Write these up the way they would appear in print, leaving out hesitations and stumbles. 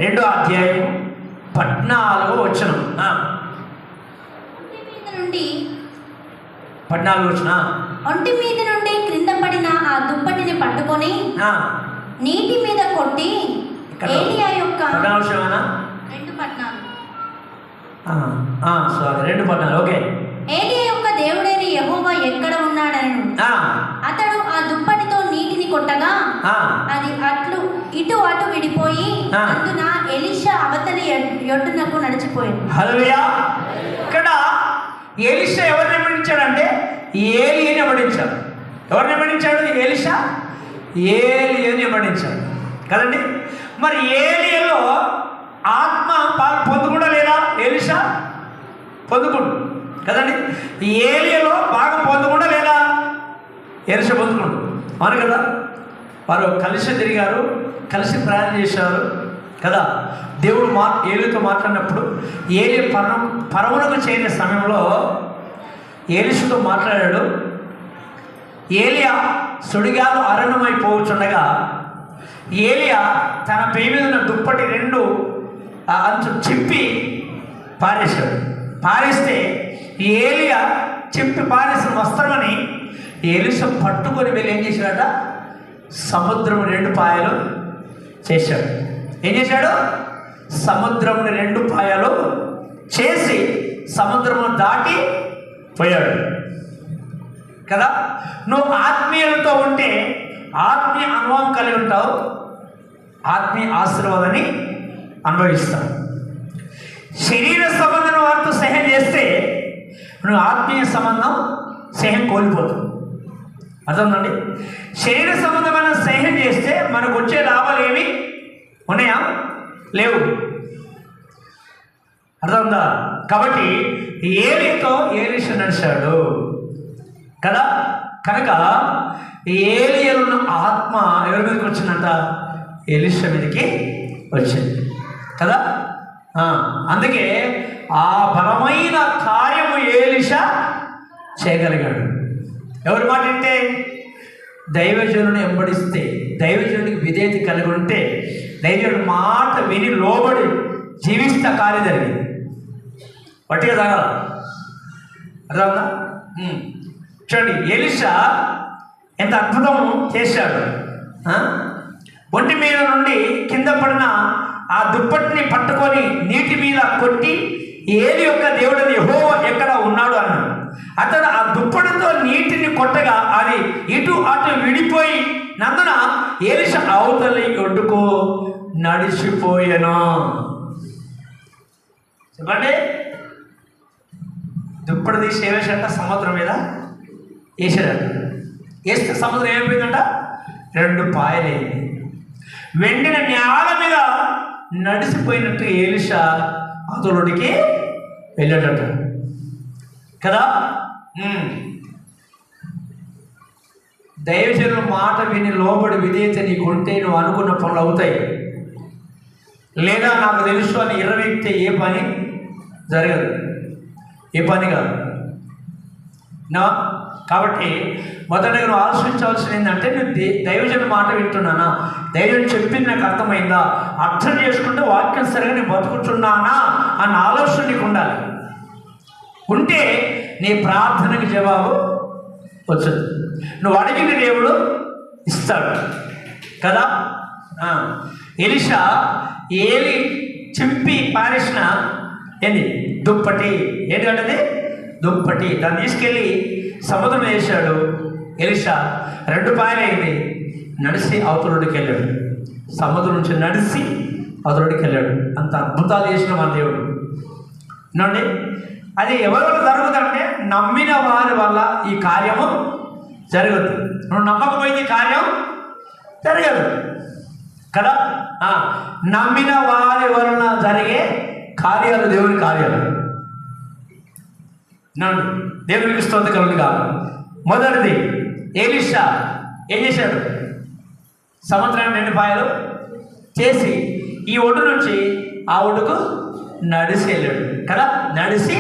2వ అధ్యాయం 14వ వచనం. 14వ వచనం. ఒంటి మీద నుండి క్రింద పడిన ఆ దుప్పటిని పట్టుకొని నీటి మీద కొట్టి ఏలియా యొక్క 2:14 ఓకే. ఏలియా యొక్క దేవుడైన యెహోవా ఎక్కడ ఉన్నాడను అతడు ఆ దుప్పటితో నీటిని కొట్టగా అది ఇటు అటు విడిపోయి అందున ఎలీషా అవతలి యొడ్డునకు నడిచిపోయింది. హల్లెలూయా. ఇక్కడ ఎలీషా ఎవరిని వెంబడించాడంటే ఏలియాని వెంబడించాడు. ఎవరిని వెంబడించాడు? ఎలీషా ఏలియాని వెంబడించాడు కదండి. మరి ఏలియాలో ఆత్మ పాలు పొందుకుండా లేదా? ఎలీషా పొందుకుండు కదండి. ఏలియాలో భాగం పొందకుండా లేదా? ఎలీషా పొందుకుండు. అవును కదా. వారు కలిసి తిరిగారు, కలిసి ప్రయాణం చేశారు కదా. దేవుడు ఏలియాతో మాట్లాడినప్పుడు ఏలియా పరమునకు చేరిన సమయంలో ఎలీషాతో మాట్లాడాడు. ఏలియా సుడిగాలు అరణ్యమైపోవచ్చుండగా ఏలియా తన పేరు మీద ఉన్న దుప్పటి 2 అంచు చింపి పారేశాడు. పారేస్తే ఏలియా చింపి పారేసిన వస్త్రమని ఎలీషా పట్టుకొని వెళ్ళి ఏం చేశాడట? సముద్రం 2 పాయలు చేశాడు. ఏం చేశాడు? సముద్రం 2 పాయలు చేసి సముద్రము దాటి పోయాడు కదా. నువ్వు ఆత్మీయులతో ఉంటే ఆత్మీయ అనుభవం కలిగి ఉంటావు, ఆత్మీయ ఆశీర్వాదాన్ని అనుభవిస్తావు. శరీర సంబంధం వారితో స్నేహం చేస్తే నువ్వు ఆత్మీయ సంబంధం స్నేహం కోల్పోతావు. అర్థండి. శరీర సంబంధమైన స్నేహం చేస్తే మనకు వచ్చే లాభాలు ఏమి ఉన్నాయా? లేవు. అర్థందా? కాబట్టి ఏలియాతో ఎలీషా నడిచాడు కదా. కనుక ఏలియాలో ఉన్న ఆత్మ ఎవరి మీదకి వచ్చిందంట? ఎలీషా మీదకి వచ్చింది కదా. అందుకే ఆ బలమైన కార్యము ఎలీషా చేయగలిగాడు. ఎవరి మాట అంటే దైవజనుని వెంబడిస్తే, దైవజనుడికి విధేయత కలిగి ఉంటే, దైవజనుడి మాట విని లోబడి జీవిస్తా కార్యం జరిగింది. పట్టిగా తాగల. అర్థమవుతుందా? చూడండి, ఎలీషా ఎంత అద్భుతం చేశాడు. ఒంటి మీద నుండి కింద పడిన ఆ దుప్పటిని పట్టుకొని నీటి మీద కొట్టి ఏలి యొక్క దేవుడు యెహోవా ఎక్కడ ఉన్నాడు అన్నాడు. అతడు ఆ దుప్పటితో నీటిని కొట్టగా అది ఇటు అటు విడిపోయి నందున ఎలీషా అవతలి ఒడ్డుకు నడిచిపోయాను. చెప్పండి. దుప్పటి తీసి ఏవేశాట? సముద్రం మీద వేసాడట. వేస్తే సముద్రం ఏమైపోయిందంట? 2 పాయలైంది. వెండిన నేల మీద నడిచిపోయినట్టు ఎలీషా అవతలొడ్డుకి వెళ్ళాడట కదా. దైవజనుల మాట విని లోబడి విధేయత నీకు ఉంటే నువ్వు అనుకున్న పనులు అవుతాయి. లేదా నాకు తెలుసు అని ఇరవెక్తే ఏ పని జరగదు, ఏ పని కాదు నా. కాబట్టి మొదటగా నువ్వు ఆలోచించవలసింది ఏంటంటే, నువ్వు దైవజనుల మాట వింటున్నానా? దైవజనుడు చెప్పింది నాకు అర్థమైందా? అర్థం చేసుకుంటే వాక్యం సరిగా నేను బతుకుతున్నానా అన్న ఆలోచన నీకు ఉండాలి. ఉంటే నీ ప్రార్థనకు జవాబు వచ్చదు. నువ్వు అడిగిన దేవుడు ఇస్తాడు కదా. ఎలీషా ఏలి చింపి పారేసిన ఏంది? దుప్పటి. ఏంటంటే దుప్పటి. దాన్ని తీసుకెళ్ళి సముద్రం వేశాడు. ఎలీషా 2 పాయలైంది. నడిచి అవతలొడ్డుకి వెళ్ళాడు. సముద్రం నుంచి నడిచి అవతలొడ్డుకి వెళ్ళాడు. అంత అద్భుతాలు చేసిన మన దేవుడు. వినండి, అది ఎవరి వల్ల జరుగుతుందంటే నమ్మిన వారి వల్ల ఈ కార్యము జరగదు. నువ్వు నమ్మకపోతే ఈ కార్యం జరగదు కదా. నమ్మిన వారి వలన జరిగే కార్యాలు దేవుని కార్యాలు. దేవునికి స్తోత్రం కలుగుగా. మొదటిది, ఎలీషా ఏం చేశాడు? సముద్రాన్ని 2 పాయలు చేసి ఈ ఒడ్డు నుంచి ఆ ఒడ్డుకు నడిచి వెళ్ళాడు కదా. నడిచి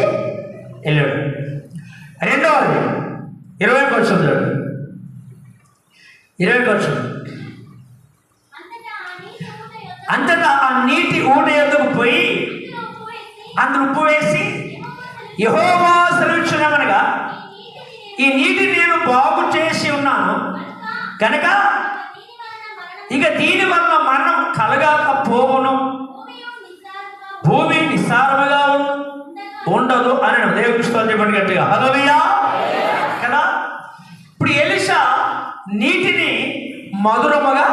వెళ్ళాడు. రెండవది 20కి వచ్చింది. 20కి వచ్చింది. అంతటా ఆ నీటి ఊట ఎద్దుకు పోయి అందులో ఉప్పు వేసి యెహోవా సెలవిచ్చునేమనగా, ఈ నీటిని నేను బాగు చేసి ఉన్నాను కనుక ఇక దీని వల్ల మరణం కలగకపోవును, భూమి నిస్సారముగా ఉండదు అని దేవుని స్తోత్రం చెప్పండి గట్టిగా హల్లెలూయా కదా. ఇప్పుడు ఎలీషా నీటిని మధురముగా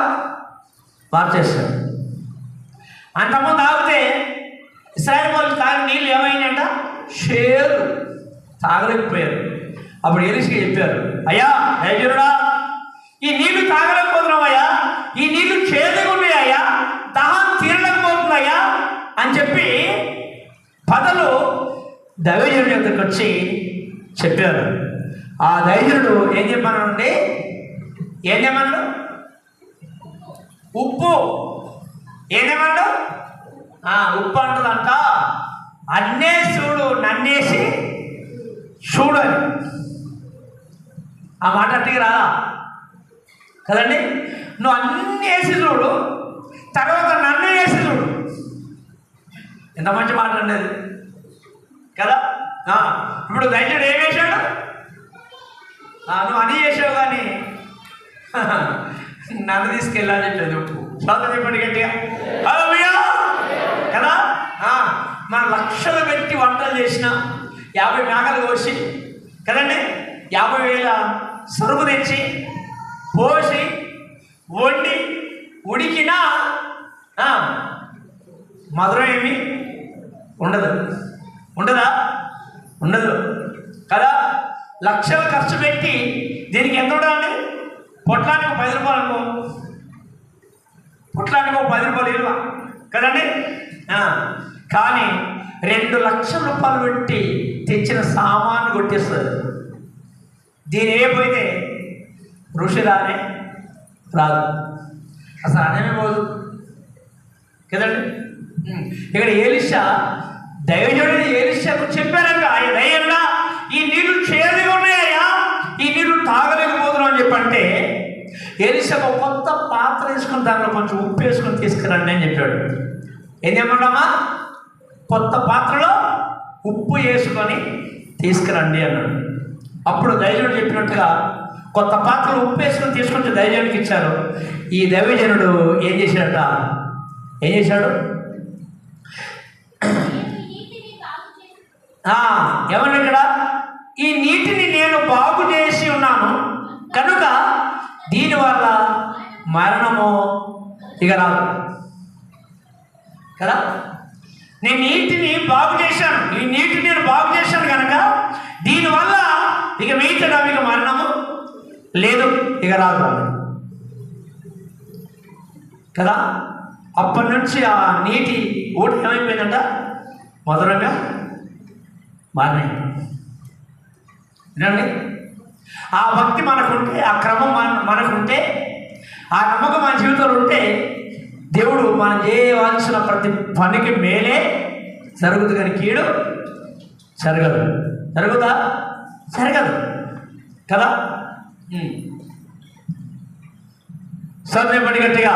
మార్చేశాడు. అంతకుముందు తాగితే ఇశ్రాయేలు వాళ్ళు తాగిన నీళ్ళు ఏమైనాయంట, షేరు, తాగలేకపోయారు. అప్పుడు ఎలీషా చెప్పారు, అయ్యా దైవజనుడా, ఈ నీళ్లు తాగలేకపోతున్నామయ్యా, ఈ నీళ్లు చేదుగా ఉన్నాయ్యా, దాహం తీరలేకపోతున్నాయా అని చెప్పి పదలు దైవజనుడి దగ్గరికి వచ్చి చెప్పారు. ఆ దైవజనుడు ఏం చెప్పానండి, ఏం చెప్పాడు, ఉప్పు ఏదేమన్నాడు, ఉప్పు అంటదంట, అన్నే చూడు నన్నేసి చూడని. ఆ మాట అట్టికి రాదా కదండి. నువ్వు అన్నీ వేసి చూడు, తర్వాత నన్ను వేసి చూడు. ఎంత మంచి మాట ఉండేది కదా. ఇప్పుడు దైత్యుడు ఏం వేసాడు, నువ్వు అన్నీ చేసావు కానీ నన్ను తీసుకెళ్ళాలని చెప్పేది ఉప్పు. శ్వాస చెప్పండి గట్టిగా హల్లెలూయా కదా. మన లక్షలు పెట్టి వంటలు చేసిన 50 మేకలు కోసి కదండి, 50,000 సరుకు తెచ్చి పోసి వండి ఉడికినా మధురం ఏమి ఉండదు. ఉండదా? ఉండదు కదా. లక్షలు ఖర్చు పెట్టి దీనికి ఎంత ఉండాలి, పొట్లానికి 10 రూపాయలు అనుకో, పొట్లానికి 10 రూపాయలు ఇవ్వ కదండి. కానీ 2 లక్షల రూపాయలు పెట్టి తెచ్చిన సామాను కొట్టేస్తుంది. దీని ఏమైపోయితే ఋషి రానే రాదు, అసలు అనేమే పోదు కదండి. ఇక్కడ ఎలీషా దైవజనుడు ఎలీషాకు చెప్పారంట, దయ్యంగా ఈ నీళ్లు చేదుగా ఉన్నాయ్యా, ఈ నీళ్లు తాగలేకపోతున్నాం అని చెప్పంటే ఎలీషాకు ఒక కొత్త పాత్ర వేసుకుని దాంట్లో కొంచెం ఉప్పు వేసుకొని తీసుకురండి అని చెప్పాడు. ఏం చెప్పండమ్మా, కొత్త పాత్రలో ఉప్పు వేసుకొని తీసుకురండి అన్నాడు. అప్పుడు దైవజనుడు చెప్పినట్టుగా కొత్త పాత్రలో ఉప్పు వేసుకొని తీసుకొచ్చి దైవజనుడికి ఇచ్చారు. ఈ దైవజనుడు ఏం చేశాడట, ఏం చేశాడు, ఏమన్నా ఇక్కడ, ఈ నీటిని నేను బాగు చేసి ఉన్నాను కనుక దీనివల్ల మరణము ఇక రాదు కదా. నేను నీటిని బాగు చేశాను, ఈ నీటిని నేను బాగు చేశాను కనుక దీనివల్ల ఇక మీటడా ఇక మరణము లేదు, ఇక రాదు కదా. అప్పటి నుంచి ఆ నీటి ఊట ఏమైపోయిందంట, మధురంగా మారినాయి. వినండి, ఆ భక్తి మనకుంటే, ఆ క్రమం మనకుంటే, ఆ నమ్మకం మన జీవితంలో ఉంటే దేవుడు మనం చేయవలసిన ప్రతి పనికి మేలే జరుగుతుంది, కానీ కీడు జరగదు. జరుగుదా? జరగదు కదా. సరే పడి గట్టిగా